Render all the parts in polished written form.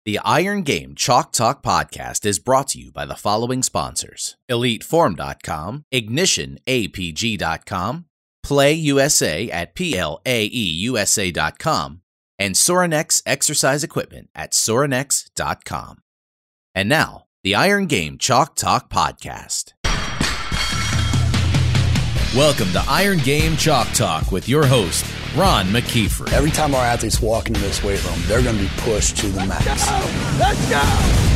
The Iron Game Chalk Talk podcast is brought to you by the following sponsors: EliteForm.com, IgnitionAPG.com, PlayUSA at PLAEUSA.com, and Sorinex Exercise Equipment at Sorinex.com. And now, the Iron Game Chalk Talk podcast. Welcome to Iron Game Chalk Talk with your host, Ron McKeefery. Every time our athletes walk into this weight room, they're going to be pushed to the max. Let's go!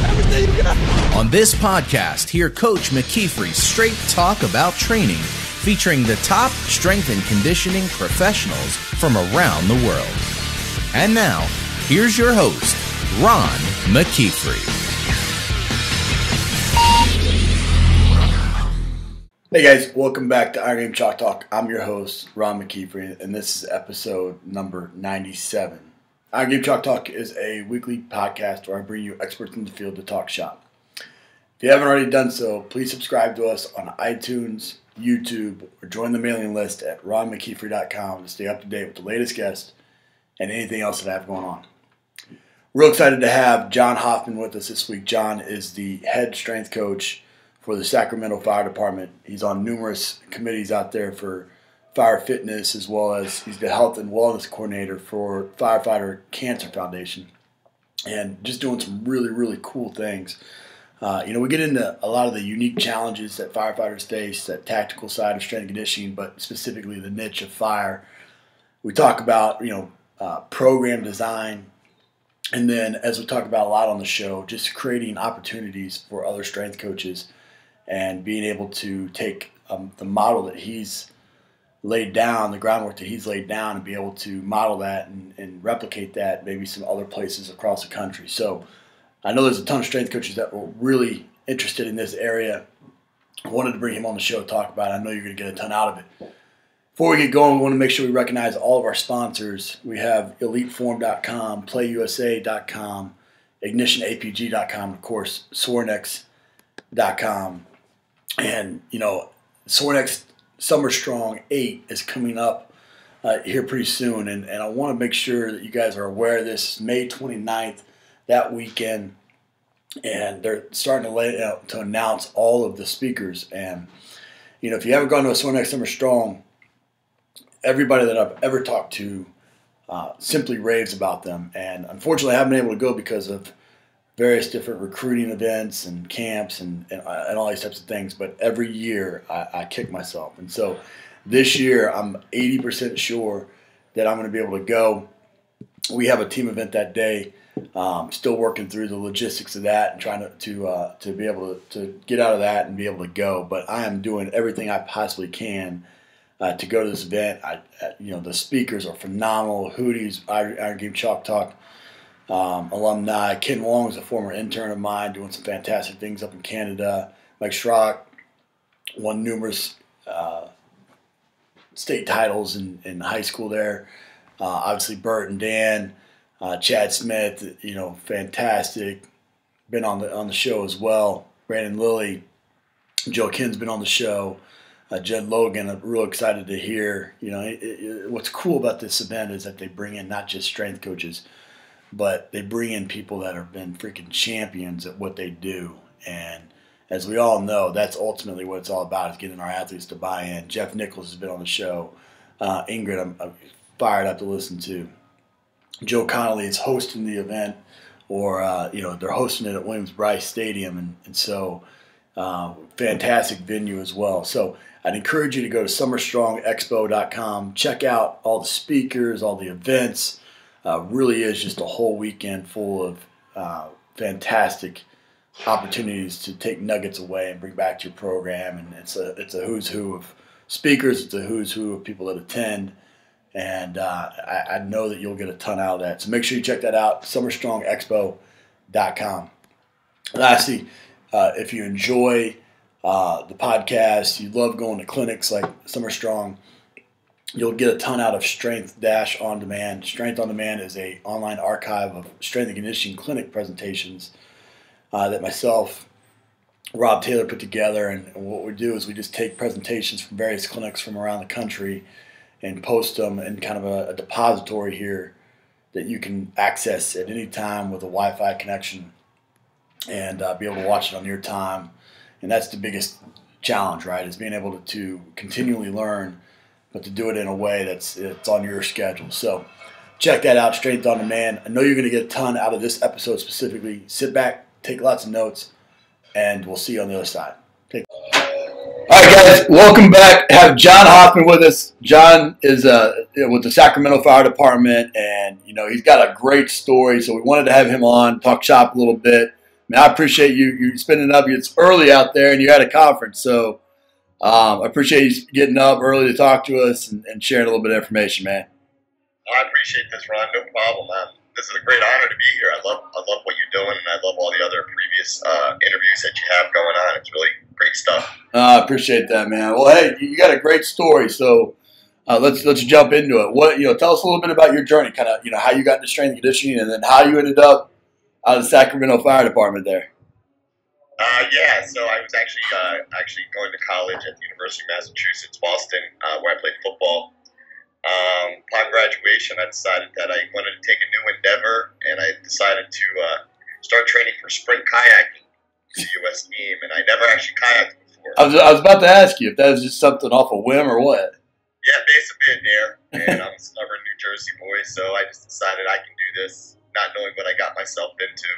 Everything you got! On this podcast, hear Coach McKeefery's straight talk about training, featuring the top strength and conditioning professionals from around the world. And now, here's your host, Ron McKeefery. Hey guys, welcome back to Iron Game Chalk Talk. I'm your host, Ron McKeefery, and this is episode number 97. Iron Game Chalk Talk is a weekly podcast where I bring you experts in the field to talk shop. If you haven't already done so, please subscribe to us on iTunes, YouTube, or join the mailing list at ronmckeefery.com to stay up to date with the latest guests and anything else that I have going on. Real excited to have John Hofman with us this week. John is the head strength coach for the Sacramento Fire Department. He's on numerous committees out there for fire fitness, as well as he's the health and wellness coordinator for Firefighter Cancer Foundation, and just doing some really, really cool things. We get into a lot of the unique challenges that firefighters face, that tactical side of strength and conditioning, but specifically the niche of fire. We talk about, program design, and then, as we talk about a lot on the show, just creating opportunities for other strength coaches and being able to take the model that he's laid down, the groundwork that he's laid down, and be able to model that and replicate that maybe some other places across the country. So I know there's a ton of strength coaches that were really interested in this area. I wanted to bring him on the show to talk about it. I know you're going to get a ton out of it. Before we get going, we want to make sure we recognize all of our sponsors. We have EliteForm.com, PlayUSA.com, IgnitionAPG.com, of course, Sorinex.com. And, Sorinex Summer Strong 8 is coming up here pretty soon. And I want to make sure that you guys are aware of this. May 29th, that weekend. And they're starting to announce all of the speakers. And, if you haven't gone to a Sorinex Summer Strong, everybody that I've ever talked to simply raves about them. And unfortunately, I haven't been able to go because of various different recruiting events and camps and all these types of things. But every year I kick myself. And so this year I'm 80% sure that I'm going to be able to go. We have a team event that day. Still working through the logistics of that and trying to be able to get out of that and be able to go. But I am doing everything I possibly can to go to this event. The speakers are phenomenal. Hootie's Iron Game Chalk Talk alumni. Ken Wong is a former intern of mine doing some fantastic things up in Canada. Mike Schrock won numerous state titles in high school there. Obviously Bert and Dan, Chad Smith, fantastic. Been on the show as well. Brandon Lilly, Joe Kinn's been on the show. Jed Logan, I'm real excited to hear. What's cool about this event is that they bring in not just strength coaches, but they bring in people that have been freaking champions at what they do. And as we all know, that's ultimately what it's all about, is getting our athletes to buy in. Jeff Nichols has been on the show. Ingrid, I'm fired up to listen to. Joe Connolly is hosting the event, or, they're hosting it at Williams-Brice Stadium. And so fantastic venue as well. So I'd encourage you to go to summerstrongexpo.com, check out all the speakers, all the events. Really is just a whole weekend full of fantastic opportunities to take nuggets away and bring back to your program. And it's a who's who of speakers. It's a who's who of people that attend. And I know that you'll get a ton out of that. So make sure you check that out, summerstrongexpo.com. Lastly, if you enjoy the podcast, you love going to clinics like Summer Strong, you'll get a ton out of Strength On Demand. Strength On Demand is an online archive of strength and conditioning clinic presentations that myself, Rob Taylor, put together. And what we do is we just take presentations from various clinics from around the country and post them in kind of a depository here that you can access at any time with a Wi-Fi connection and be able to watch it on your time. And that's the biggest challenge, right, is being able to continually learn, but to do it in a way it's on your schedule. So check that out, Strength on Demand. I know you're going to get a ton out of this episode specifically. Sit back, take lots of notes, and we'll see you on the other side. All right, guys, welcome back. I have John Hofman with us. John is with the Sacramento Fire Department, and he's got a great story. So we wanted to have him on, talk shop a little bit. I appreciate you spending up. It's early out there, and you're at a conference, so I appreciate you getting up early to talk to us and sharing a little bit of information, man. I appreciate this, Ron. No problem. This is a great honor to be here. I love what you're doing, and I love all the other previous interviews that you have going on. It's really great stuff. I appreciate that, man. Well, hey, you got a great story, so let's jump into it. What tell us a little bit about your journey, kind of how you got into strength and conditioning, and then how you ended up out of the Sacramento Fire Department there. Yeah, so I was actually going to college at the University of Massachusetts, Boston, where I played football. Upon graduation, I decided that I wanted to take a new endeavor, and I decided to start training for sprint kayaking for the U.S. team, and I never actually kayaked before. I was about to ask you if that was just something off a whim or what. Yeah, basically a dare, and I'm a stubborn New Jersey boy, so I just decided I can do this, not knowing what I got myself into.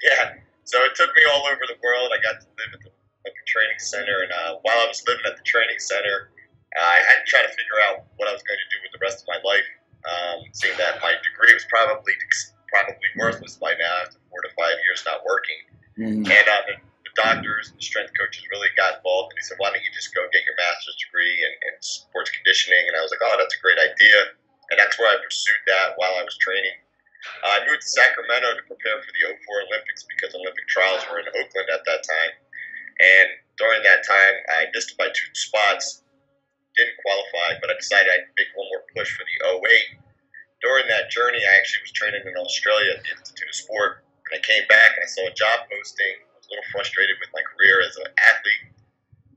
Yeah, so it took me all over the world. I got to live at the Olympic Training Center, and while I was living at the training center, I had to try to figure out what I was going to do with the rest of my life, seeing that my degree was probably worthless by now after 4 to 5 years not working. Mm-hmm. And the doctors and the strength coaches really got involved, and they said, why don't you just go get your master's degree in sports conditioning? And I was like, oh, that's a great idea. And that's where I pursued that while I was training. I moved to Sacramento to prepare for the 2004 Olympics because Olympic trials were in Oakland at that time. And during that time, I missed by 2 spots. Didn't qualify, but I decided I'd make one more push for the 2008. During that journey, I actually was training in Australia at the Institute of Sport, and I came back and I saw a job posting. I was a little frustrated with my career as an athlete,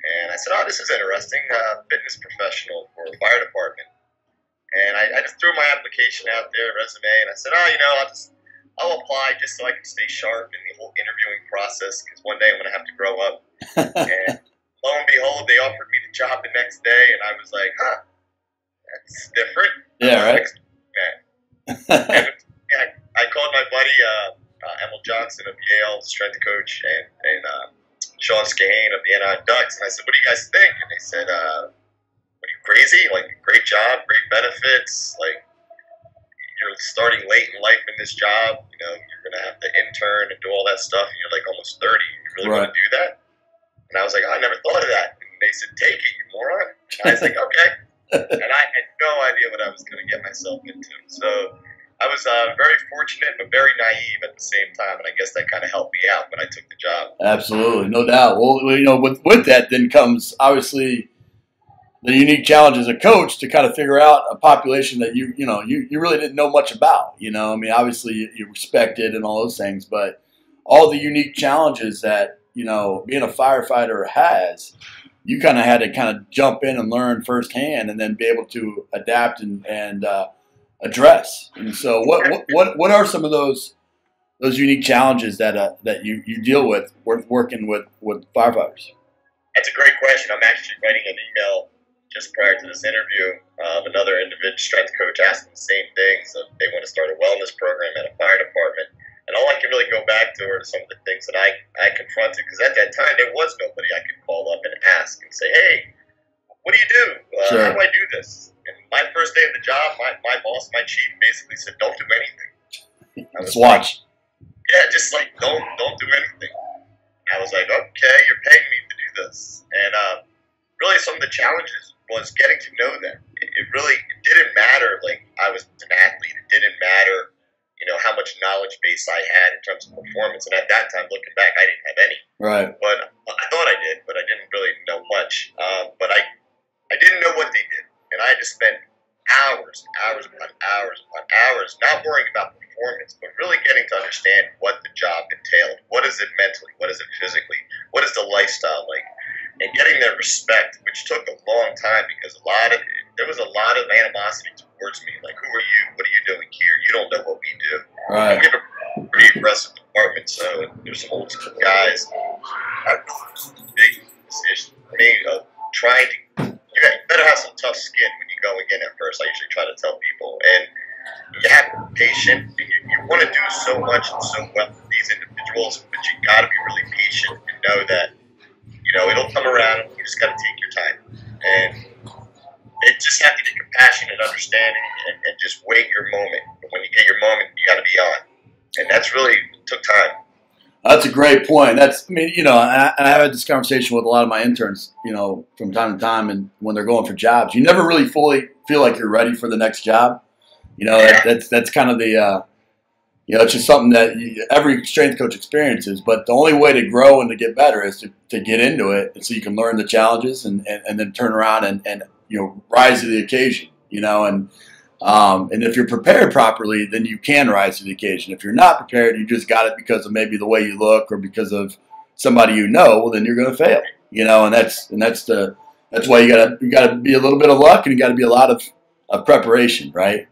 and I said, oh, this is interesting, fitness professional for a fire department. And I just threw my application out there, resume, and I said, I'll apply just so I can stay sharp in the whole interviewing process, because one day I'm going to have to grow up. And lo and behold, they offered me the job the next day, and I was like, that's different. Yeah, right. And I called my buddy Emil Johnson of Yale, strength coach, and Sean Skahane of the Anaheim Ducks, and I said, what do you guys think? And they said, what are you, crazy? Like, great job, great benefits, like, you're starting late in life in this job, you're going to have to intern and do all that stuff, and you're like almost 30. You really want to do that? And I was like, I never thought of that. And they said, take it, you moron. And I was like, okay. And I had no idea what I was going to get myself into. So I was very fortunate, but very naive at the same time. And I guess that kind of helped me out when I took the job. Absolutely, no doubt. Well, with that then comes obviously the unique challenge as a coach to kind of figure out a population that you really didn't know much about. Obviously you respected and all those things, but all the unique challenges that being a firefighter has, you kind of had to kind of jump in and learn firsthand, and then be able to adapt and address. And so, what are some of those unique challenges that you deal with working with firefighters? That's a great question. I'm actually writing an email just prior to this interview of another individual strength coach asking the same thing. So they want to start a wellness program at a fire department. And all I can really go back to are some of the things that I confronted, because at that time there was nobody I could call up and ask and say, hey, what do you do? Sure. How do I do this? And my first day of the job, my boss, my chief, basically said, don't do anything. Just watch. Yeah, just like, don't do anything. I was like, okay, you're paying me to do this. And really some of the challenges was getting to know them. It didn't matter, like, I was an athlete. It didn't matter, how much knowledge base I had in terms of performance. And at that time, looking back, I didn't have any. Right. But I thought I did, but I didn't really know much. But I didn't know what they did. And I had to spend hours upon hours, not worrying about performance, but really getting to understand what the job entailed. What is it mentally? What is it physically? What is the lifestyle like? And getting their respect, which took a long time, because there was a lot of animosity towards me. Like, who are you? What are you doing you don't know what we do. Right. And we have a pretty aggressive department, so there's some old school guys. Big decision for me of trying to, you better have some tough skin when you go again at first. I usually try to tell people. And you have to be patient, and you want to do so much and so well with these individuals, but you got to be really patient and know that, it'll come around, and you just got to take your time. And it just have to get compassionate, understanding, and just wait your moment. But when you get your moment, you got to be on. And that's really took time. That's a great point. I had this conversation with a lot of my interns, from time to time, and when they're going for jobs, you never really fully feel like you're ready for the next job. That's kind of the, it's just something that every strength coach experiences. But the only way to grow and to get better is to get into it, and so you can learn the challenges and then turn around and rise to the occasion. And if you're prepared properly, then you can rise to the occasion. If you're not prepared, you just got it because of maybe the way you look or because of somebody well, then you're going to fail. And that's why you gotta be a little bit of luck, and you got to be a lot of preparation, right?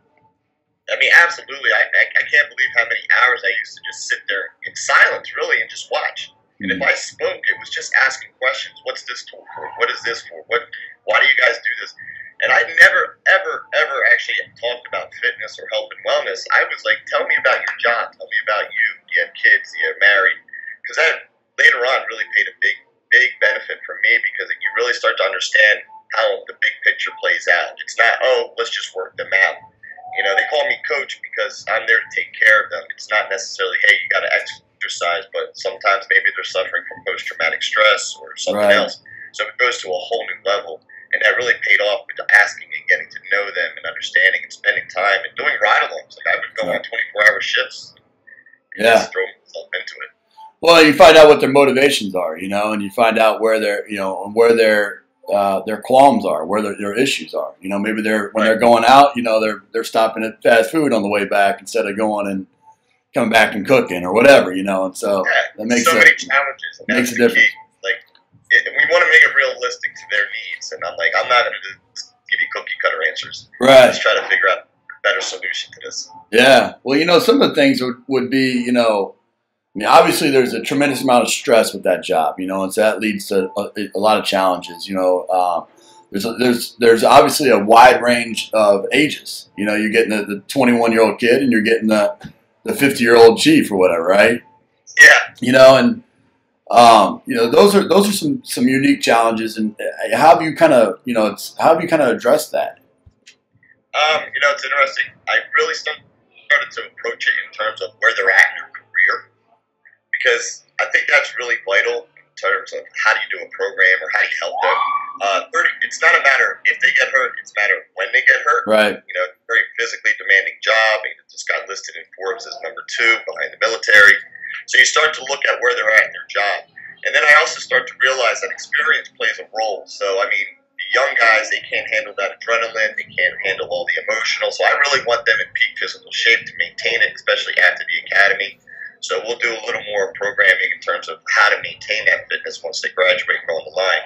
I mean, absolutely. I can't believe how many hours I used to just sit there in silence, really, and just watch. And if I spoke, it was just asking questions. What's this tool for? What is this for? Why do you guys do this? And I never, ever, ever actually talked about fitness or health and wellness. I was like, tell me about your job. Tell me about you. Do you have kids? Do you have married? Because that later on really paid a big benefit for me, because you really start to understand how the big picture plays out. It's not, let's just work them out. They call me coach because I'm there to take care of them. It's not necessarily, hey, you got to exercise, but sometimes maybe they're suffering from post-traumatic stress or something else. So it goes to a whole new level. And that really paid off with asking and getting to know them and understanding and spending time and doing ride-alongs. Like I would go on 24-hour shifts and just throw myself into it. Well, you find out what their motivations are, and you find out where their qualms are, where their issues are. Maybe when they're going out, they're stopping at fast food on the way back instead of going and coming back and cooking or whatever, and so that makes so many challenges. And makes a difference. We want to make it realistic to their needs, and I'm not going to give you cookie cutter answers. Right. Let's try to figure out a better solution to this. Yeah. Well, some of the things would be, obviously there's a tremendous amount of stress with that job, and so that leads to a lot of challenges. There's obviously a wide range of ages. You're getting the 21-year-old kid, and you're getting the 50-year-old chief or whatever, right? Yeah. And those are some unique challenges, and how have you kind of addressed that? It's interesting. I really started to approach it in terms of where they're at in their career, because I think that's really vital in terms of how do you do a program or how do you help them. It's not a matter if they get hurt; it's a matter of when they get hurt. Right. Very physically demanding job. It just got listed in Forbes as number 2 behind the military. So you start to look at where they're at in their job. And then I also start to realize that experience plays a role. So, the young guys, they can't handle that adrenaline. They can't handle all the emotional. So I really want them in peak physical shape to maintain it, especially after the academy. So we'll do a little more programming in terms of how to maintain that fitness once they graduate and go on the line.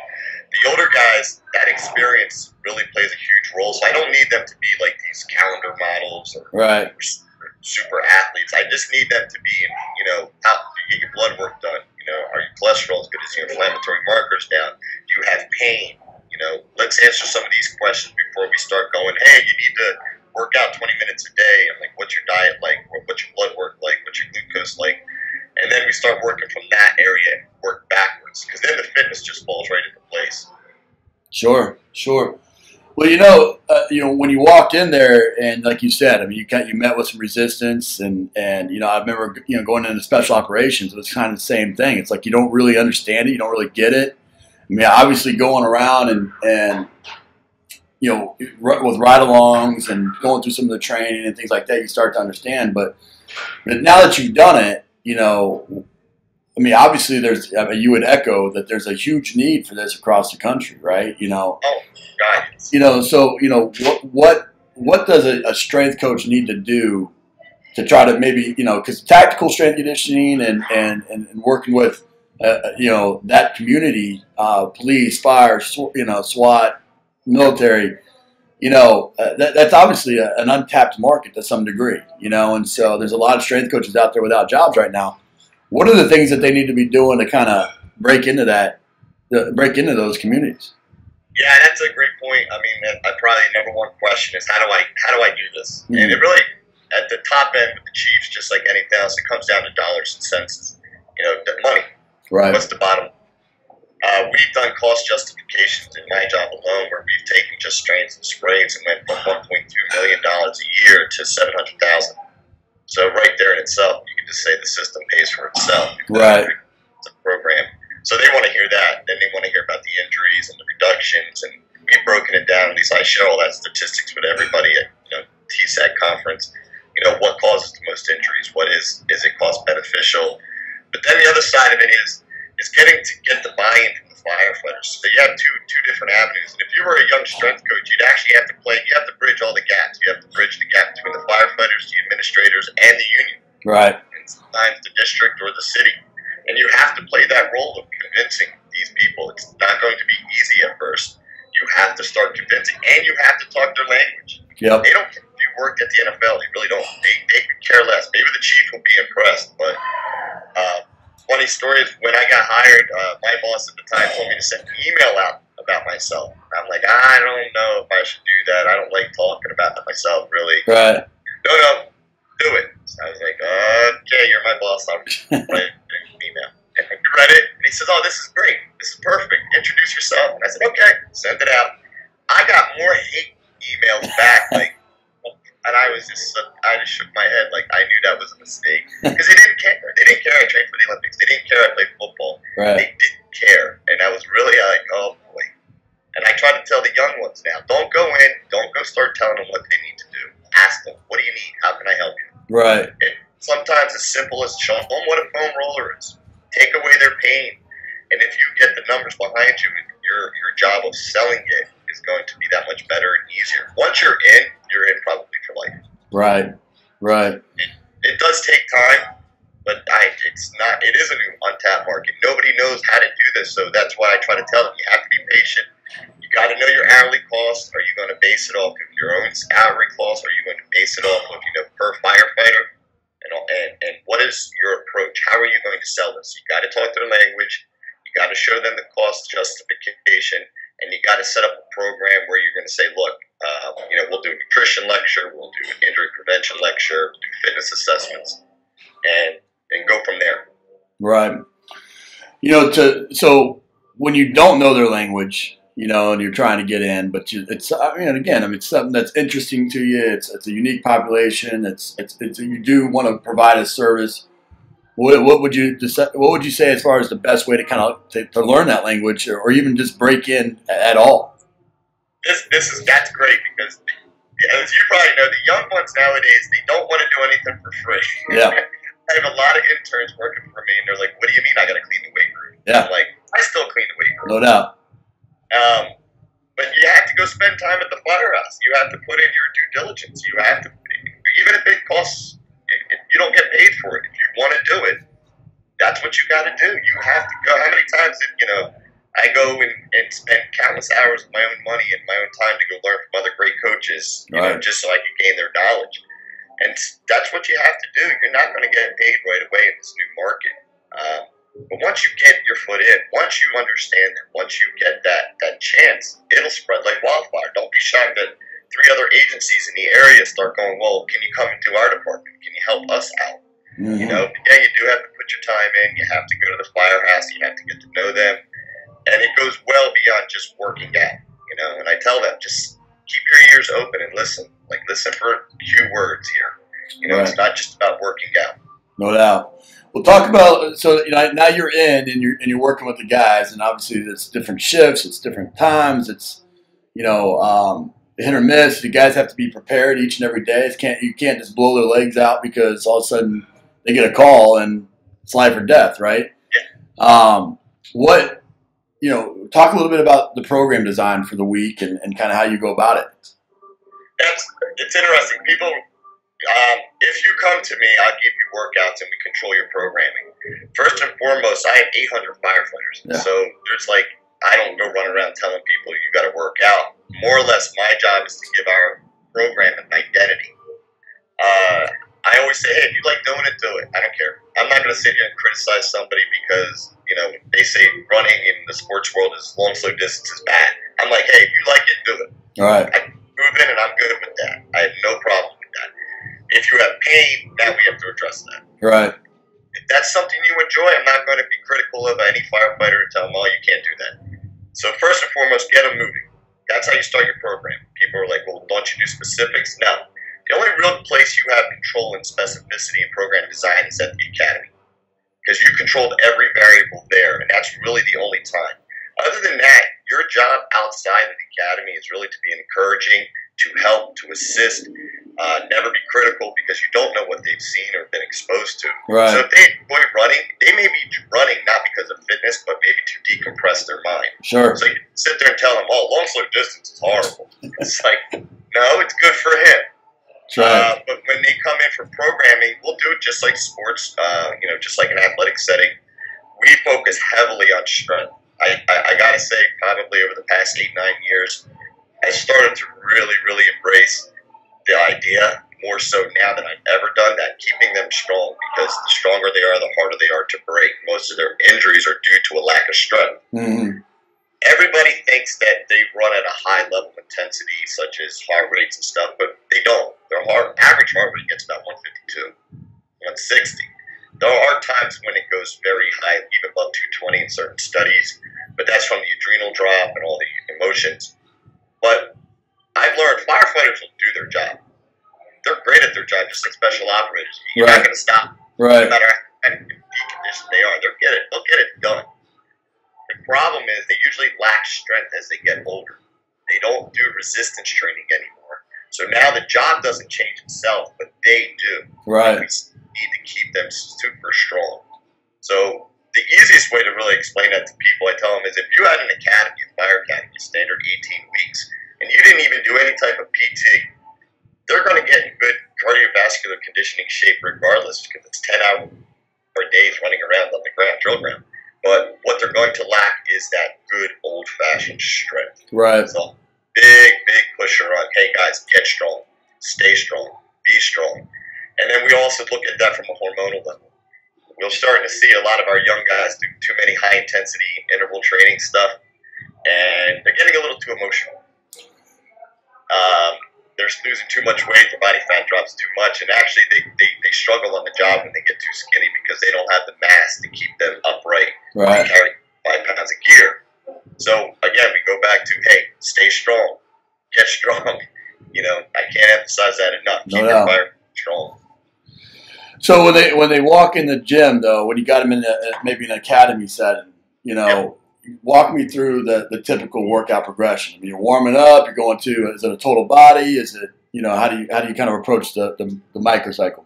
The older guys, that experience really plays a huge role. So I don't need them to be like these calendar models or super athletes. I just need them to be, how you get your blood work done. Are your cholesterol as good as your inflammatory markers down? Do you have pain? Let's answer some of these questions before we start going, hey, you need to work out 20 minutes a day. I'm like, what's your diet like? What's your blood work like? What's your glucose like? And then we start working from that area and work backwards, because then the fitness just falls right into place. Sure. Well, when you walked in there, and like you said, you met with some resistance, and I remember going into special operations, it was kind of the same thing. It's like you don't really understand it, you don't really get it. Obviously going around and with ride-alongs and going through some of the training and things like that, you start to understand. But now that you've done it, obviously you would echo that there's a huge need for this across the country, right? Oh, God. So what does a strength coach need to do to try to maybe, because tactical strength conditioning and working with, that community, police, fire, SWAT, military, that's obviously an untapped market to some degree, and so there's a lot of strength coaches out there without jobs right now. What are the things that they need to be doing to kind of break into those communities? Yeah, that's a great point. I mean, probably number one question is how do I do this? Mm-hmm. And it really, at the top end with the Chiefs, just like anything else, it comes down to dollars and cents. The money. Right. What's the bottom? We've done cost justifications in my job alone, where we've taken just strains and sprays and went from $1.2 million a year to $700,000. So right there in itself, you can just say the system pays for itself. Right. It's a program. So they want to hear that. Then they want to hear about the injuries and the reductions. And we've broken it down. At least I share all that statistics with everybody at TSAC conference. What causes the most injuries? What is it cost beneficial? But then the other side of it is getting to get the buy-in from the firefighters. So you have two different avenues. And if you were a young strength coach, you'd actually have to bridge all the gaps. You have to bridge the gap between the firefighters, the administrators, and the union. Right. And sometimes the district or the city. And you have to play that role of convincing these people. It's not going to be easy at first. You have to start convincing, and you have to talk their language. Yep. They don't care if you worked at the NFL. They really don't. They could care less. Maybe the chief will be impressed. But funny story is when I got hired, my boss at the time told me to send an email out about myself. I'm like, I don't know if I should do that. I don't like talking about myself, really. Right. No, do it. So I was like, okay, you're my boss. I'm writing an email. And he read it, and he says, oh, this is great. This is perfect. Introduce yourself. And I said, okay, send it out. I got more hate emails back, and I just shook my head like I knew that was a mistake. Because they didn't care. They didn't care I trained for the Olympics. They didn't care I played football. Right. They didn't care. And I was really like, oh, boy. And I try to tell the young ones now, don't go in, don't go start telling them what they need to do. Ask them, what do you need? How can I help you? Right. And sometimes as simple as show them what a foam roller is. Take away their pain. And if you get the numbers behind you, your job of selling it is going to be that much better and easier. Once you're in probably for life. Right. It does take time, but it is a new untapped market. Nobody knows how to do this, so that's why I try to tell them you have to be patient. You got to know your hourly costs. Are you going to base it off of your own hourly costs? Are you going to base it off of per firefighter? And what is your approach? How are you going to sell this? You got to talk their language. You got to show them the cost justification, and you got to set up a program where you're going to say, look, we'll do a nutrition lecture, we'll do an injury prevention lecture, we'll do fitness assessments, and go from there. Right. So when you don't know their language, and you're trying to get in, but it's something that's interesting to you. It's a unique population. It's you do want to provide a service. What would you say as far as the best way to kind of to learn that language, or even just break in at all? That's great, because as you probably know, the young ones nowadays, they don't want to do anything for free. Yeah. I have a lot of interns working for me, and they're like, "What do you mean I got to clean the weight room?" Yeah. I'm like, I still clean the weight room. No doubt. But you have to go spend time at the firehouse. You have to put in your due diligence. You have to, even if it costs, if you don't get paid for it. If you want to do it, that's what you got to do. You have to go. How many times I go and spend countless hours of my own money and my own time to go learn from other great coaches, just so I can gain their knowledge. And that's what you have to do. You're not going to get paid right away in this new market. But once you get your foot in, once you understand it, once you get that chance, it'll spread like wildfire. Don't be shocked that 3 other agencies in the area start going, well, can you come into our department? Can you help us out? Mm-hmm. You do have to put your time in. You have to go to the firehouse. You have to get to know them. And it goes well beyond just working out, And I tell them, just keep your ears open and listen. Like, listen for cue words here. Right. It's not just about working out. No doubt. We'll talk about, now you're in and you're working with the guys, and obviously it's different shifts, it's different times, it's hit or miss. The guys have to be prepared each and every day. You can't just blow their legs out because all of a sudden they get a call and it's life or death, right? Yeah. Talk a little bit about the program design for the week and kind of how you go about it. It's interesting. People, if you come to me, I'll give you workouts and we control your programming. First and foremost, I have 800 firefighters. Yeah. So there's I don't go run around telling people you got to work out. More or less, my job is to give our program an identity. I always say, hey, if you like doing it, do it. I don't care. I'm not going to sit here and criticize somebody because, you know, they say running in the sports world is long, slow distance is bad. I'm like, hey, if you like it, do it. All right. I move in and I'm good with that. I have no problem with that. If you have pain, now we have to address that. Right. If that's something you enjoy, I'm not going to be critical of any firefighter and tell them, oh, you can't do that. So first and foremost, get them moving. That's how you start your program. People are like, well, don't you do specifics? No. The only real place you have control and specificity in program design is at the academy, because you controlled every variable there, and that's really the only time. Other than that, your job outside of the academy is really to be encouraging, to help, to assist, never be critical, because you don't know what they've seen or been exposed to. Right. So if they enjoy running, they may be running not because of fitness, but maybe to decompress their mind. Sure. So you sit there and tell them, oh, long, slow distance is horrible. It's like, no, it's good for him. Right. But when they come in for programming, we'll do it just like sports, you know, just like an athletic setting. We focus heavily on strength. I got to say, probably over the past 8-9 years, I started to really, really embrace the idea more so now than I've ever done that, keeping them strong, because the stronger they are, the harder they are to break. Most of their injuries are due to a lack of strength. Mm-hmm. Everybody thinks that they run at a high level of intensity, such as heart rates and stuff, but they don't. Their average heart rate gets about 152, 160. There are times when it goes very high, even above 220 in certain studies, but that's from the adrenal drop and all the emotions. But I've learned firefighters will do their job. They're great at their job, just like special operators. You're not going to stop. Right. No matter how deconditioned they are, they'll get it done. The problem is they usually lack strength as they get older. They don't do resistance training anymore. So now the job doesn't change itself, but they do. Right. We need to keep them super strong. So the easiest way to really explain that to people, I tell them, is if you had an academy, a fire academy, standard 18 weeks, and you didn't even do any type of PT, they're going to get in good cardiovascular conditioning shape regardless, because it's 10-hour days running around on the drill ground. But what they're going to lack is that good old-fashioned strength. Right. So big pusher on, hey guys, get strong, stay strong, be strong. And then we also look at that from a hormonal level. We're starting to see a lot of our young guys do too many high-intensity interval training stuff, and they're getting a little too emotional. They're losing too much weight, their body fat drops too much, and actually they struggle on the job when they get too skinny because they don't have the mass to keep them upright. Right. They carry 5 pounds of gear. So, again, we go back to, hey, stay strong, get strong. You know, I can't emphasize that enough. Keep your fire strong. So when they walk in the gym, though, when you got them in maybe an academy setting, you know, walk me through the typical workout progression. I mean, you're warming up. You're going to, is it a total body? Is it, you know, how do you kind of approach the microcycle?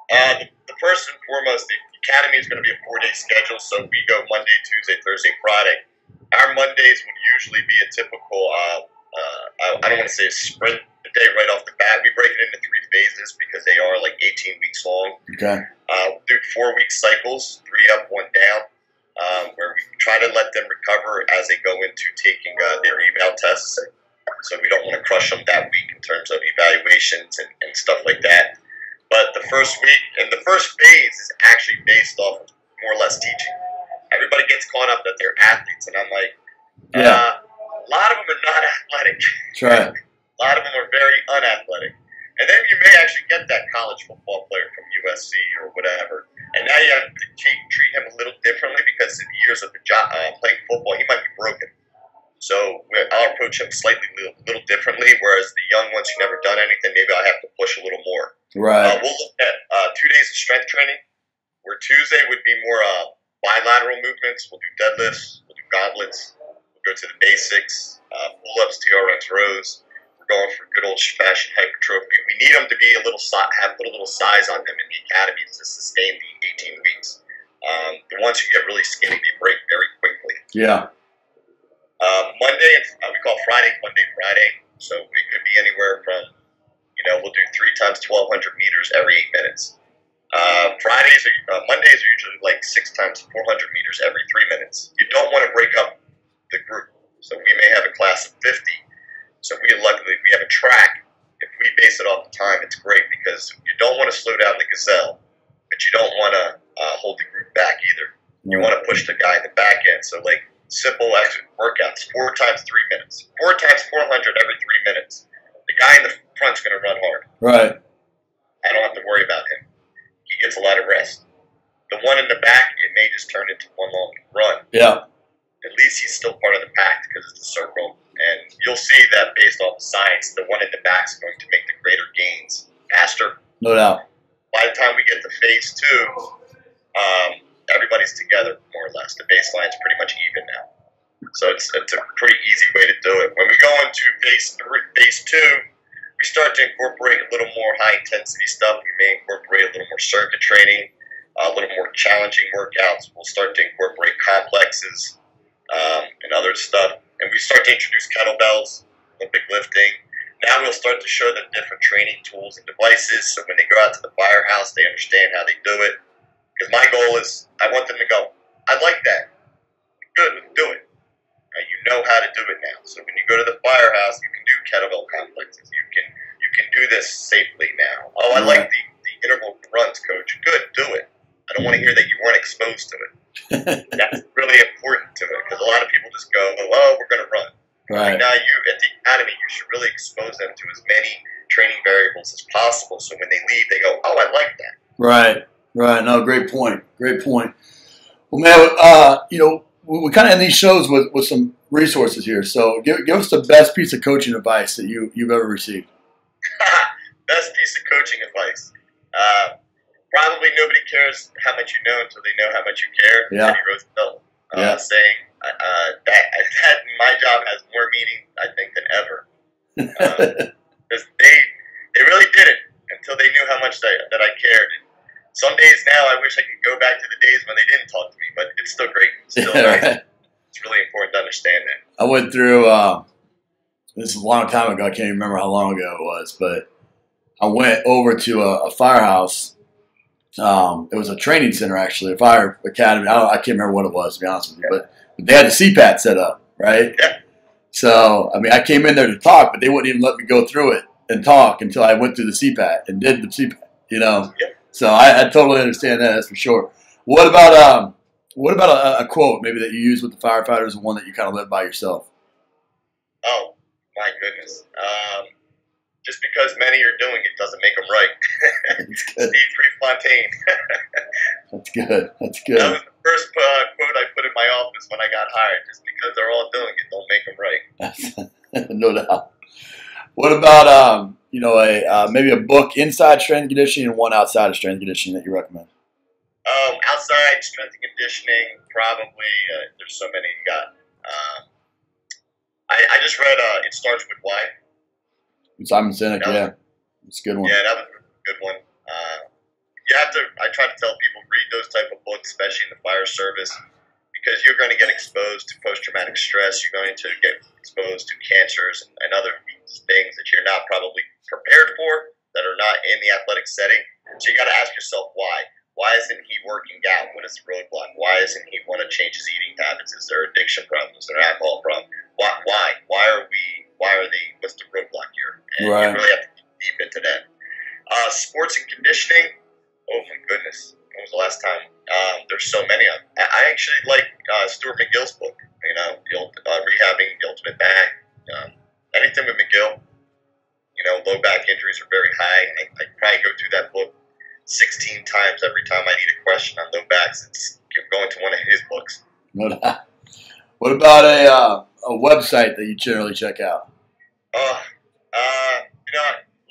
The first and foremost, the academy is going to be a 4-day schedule. So we go Monday, Tuesday, Thursday, Friday. Our Mondays would usually be a typical, I don't want to say a sprint day right off the bat. We break it into 3 phases because they are like 18 weeks long. Okay. We'll do 4-week cycles, 3 up, 1 down. Where we try to let them recover as they go into taking their eval tests. So we don't want to crush them that week in terms of evaluations and stuff like that. But the first week, and the first phase is actually based off of more or less teaching. Everybody gets caught up that they're athletes, and I'm like, a lot of them are not athletic. That's right. A lot of them are very unathletic. And then you may actually get that college football player from USC or whatever. And now you have to treat him a little differently because in the years of the job, playing football, he might be broken. So I'll approach him slightly a little differently, whereas the young ones who never done anything, maybe I'll have to push a little more. Right. We'll look at 2 days of strength training, where Tuesday would be more bilateral movements. We'll do deadlifts, we'll do goblets, we'll go to the basics, pull-ups, TRX rows. Going for good old-fashioned hypertrophy. We need them to be put a little size on them in the academy to sustain the 18 weeks. The ones who get really skinny, they break very quickly. Yeah. Monday, we call Friday, Friday. So we could be anywhere from, we'll do 3 times 1,200 meters every 8 minutes. Mondays are usually like 6 times 400 meters every 3 minutes. You don't want to break up the group. So we may have a class of 50. So we have a track. If we base it off the time, it's great because you don't want to slow down the gazelle, but you don't want to hold the group back either. You want to push the guy in the back end. So like simple workouts, 4 times 3 minutes, 4 times 400 every 3 minutes. The guy in the front's going to run hard. Right. I don't have to worry about him. He gets a lot of rest. The one in the back, it may just turn into one long run. Yeah. At least he's still part of the pack because it's a circle. And you'll see that based off the science, the one in the back is going to make the greater gains faster. No doubt. By the time we get to phase 2, everybody's together, more or less. The baseline's pretty much even now. So it's a pretty easy way to do it. When we go into phase 2, we start to incorporate a little more high-intensity stuff. We may incorporate a little more circuit training, a little more challenging workouts. We'll start to incorporate complexes and other stuff. And we start to introduce kettlebells, Olympic lifting. Now we'll start to show them different training tools and devices. So when they go out to the firehouse, they understand how they do it. Because my goal is, I want them to go, I like that. Good, do it. You know how to do it now. So when you go to the firehouse, you can do kettlebell complexes. You can do this safely now. Oh, I like the interval runs, coach. Good, do it. I don't want to hear that you weren't exposed to it. That's really important to it because a lot of people just go, oh, we're going to run. Right. Now, you at the academy, you should really expose them to as many training variables as possible. So when they leave, they go, oh, I like that. Right. Right. No, great point. Great point. Well, man, we kind of end these shows with some resources here. So give us the best piece of coaching advice that you've ever received. Best piece of coaching advice. Probably nobody cares how much you know until they know how much you care. Yeah. Teddy Roosevelt saying that my job has more meaning, I think, than ever. Because they really did it until they knew how much that I cared. And some days now, I wish I could go back to the days when they didn't talk to me, but it's still great. It's still nice. Right. It's really important to understand that. I went through, this is a long time ago. I can't even remember how long ago it was, but I went over to a firehouse. It was a training center, actually, a fire academy. I can't remember what it was, to be honest with you, but they had the CPAT set up, right? Yeah. So, I mean, I came in there to talk, but they wouldn't even let me go through it and talk until I went through the CPAT and did the CPAT, Yeah. So I totally understand that, that's for sure. What about a quote maybe that you use with the firefighters and one that you kind of live by yourself? Oh, my goodness. Just because many are doing it doesn't make them right. Steve Prefontaine. That's good. That's good. That was the first quote I put in my office when I got hired. Just because they're all doing it don't make them right. No doubt. What about maybe a book inside strength and conditioning and one outside of strength and conditioning that you recommend? Outside strength and conditioning, probably. There's so many you got. I just read It Starts With Why. Simon Sinek, yeah. It's a good one. Yeah, that was a good one. I try to tell people, read those type of books, especially in the fire service, because you're going to get exposed to post-traumatic stress. You're going to get exposed to cancers and other things that you're not probably prepared for, that are not in the athletic setting. So you got to ask yourself why. Why isn't he working out? What is the roadblock? Why isn't he want to change his eating habits? Is there addiction problems? Is there alcohol problem? Why? What's the roadblock here? And right. You really have to get deep into that. Sports and conditioning. Oh my goodness. When was the last time? There's so many of them. I actually like Stuart McGill's book, Rehabbing the Ultimate Back. Anything with McGill. Low back injuries are very high. I probably go through that book 16 times every time I need a question on low backs. It's going to one of his books. No doubt. What about a website that you generally check out?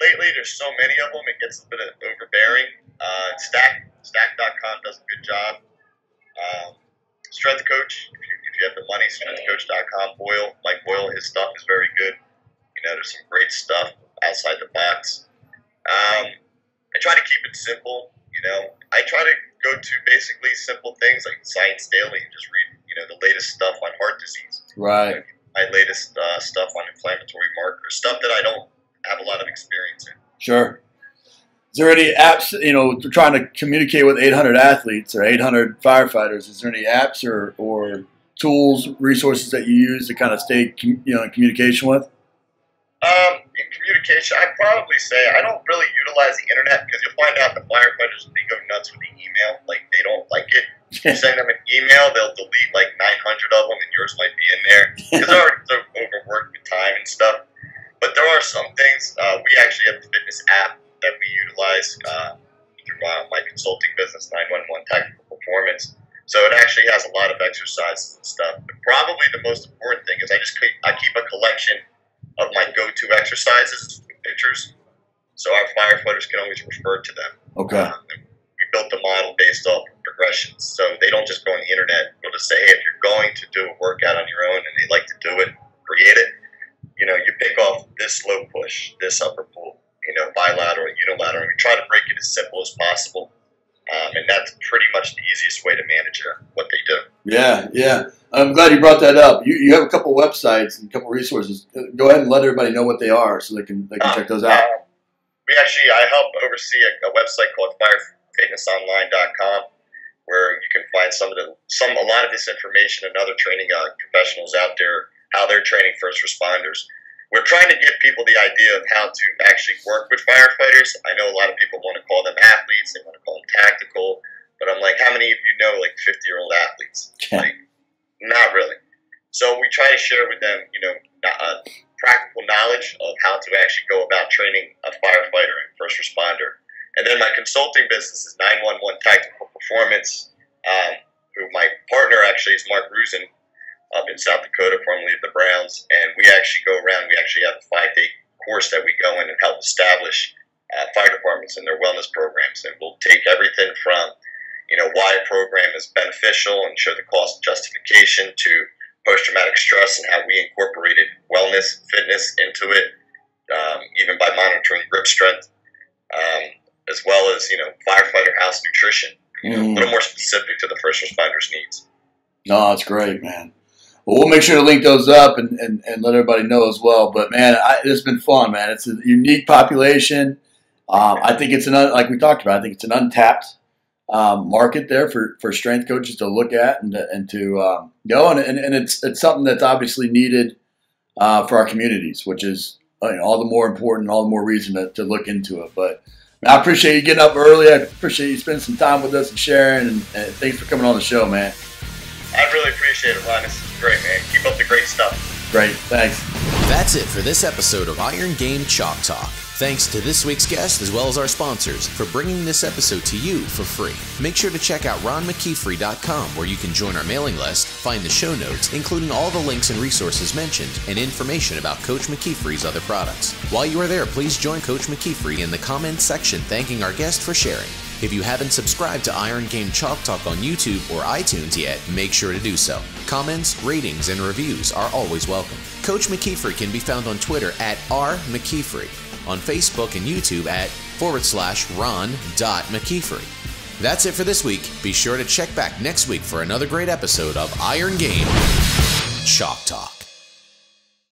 Lately there's so many of them, it gets a bit overbearing. Stack.com does a good job. Strength Coach, if you have the money, strengthcoach.com. Mike Boyle, his stuff is very good. There's some great stuff outside the box. I try to keep it simple. I try to go to basically simple things like Science Daily and just read, the latest stuff on heart disease. Right. My latest stuff on inflammatory markers, stuff that I don't have a lot of experience in. Sure. Is there any apps, trying to communicate with 800 athletes or 800 firefighters? Is there any apps or tools, resources that you use to kind of stay, in communication with? In communication, I'd probably say I don't really utilize the internet because you'll find out the firefighters, they go nuts with the email. Like, they don't like it. If you send them an email, they'll delete like 900 of them, and yours might be in there because they're already so overworked with time and stuff. But there are some things. We actually have a fitness app that we utilize through my consulting business, 911 Tactical Performance. So it actually has a lot of exercises and stuff. But probably the most important thing is I keep a collection of my go-to exercises with pictures, so our firefighters can always refer to them. Okay. We built the model based off of progressions, so they don't just go on the internet. We'll just say, hey, if you're going to do a workout on your own and they like to do it, create it, you pick off this low push, this upper pull, bilateral, unilateral, and we try to break it as simple as possible. And that's pretty much the easiest way to manage what they do. Yeah. I'm glad you brought that up. You have a couple websites and a couple resources. Go ahead and let everybody know what they are so they can check those out. I help oversee a website called firefitnessonline.com, where you can find a lot of this information and other training professionals out there, how they're training first responders. We're trying to give people the idea of how to actually work with firefighters. I know a lot of people want to call them athletes, they want to call them tactical, but I'm like, how many of you know 50-year-old athletes? Like, not really. So we try to share with them, practical knowledge of how to actually go about training a firefighter and first responder. And then my consulting business is 911 Tactical Performance, who my partner actually is Mark Rusin, up in South Dakota, formerly of the Browns, and we actually go around. We actually have a 5-day course that we go in and help establish fire departments and their wellness programs, and we'll take everything from, why a program is beneficial and show the cost justification to post-traumatic stress and how we incorporated wellness, fitness into it, even by monitoring grip strength, as well as, firefighter house nutrition, a little more specific to the first responders' needs. No, that's great, man. Well, we'll make sure to link those up and let everybody know as well. But, man, it's been fun, man. It's a unique population. I think it's like we talked about, I think it's an untapped market there for strength coaches to look at and to go. And it's something that's obviously needed for our communities, which is all the more important, all the more reason to look into it. But I appreciate you getting up early. I appreciate you spending some time with us and sharing. And thanks for coming on the show, man. I really appreciate it, Ron. This is great, man. Keep up the great stuff. Great. Thanks. That's it for this episode of Iron Game Chalk Talk. Thanks to this week's guest as well as our sponsors for bringing this episode to you for free. Make sure to check out ronmckeefery.com, where you can join our mailing list, find the show notes, including all the links and resources mentioned, and information about Coach McKeefery's other products. While you are there, please join Coach McKeefery in the comments section thanking our guest for sharing. If you haven't subscribed to Iron Game Chalk Talk on YouTube or iTunes yet, make sure to do so. Comments, ratings, and reviews are always welcome. Coach McKeefery can be found on Twitter at @RMcKeefery, on Facebook and YouTube at /Ron.McKeefery. That's it for this week. Be sure to check back next week for another great episode of Iron Game Chalk Talk.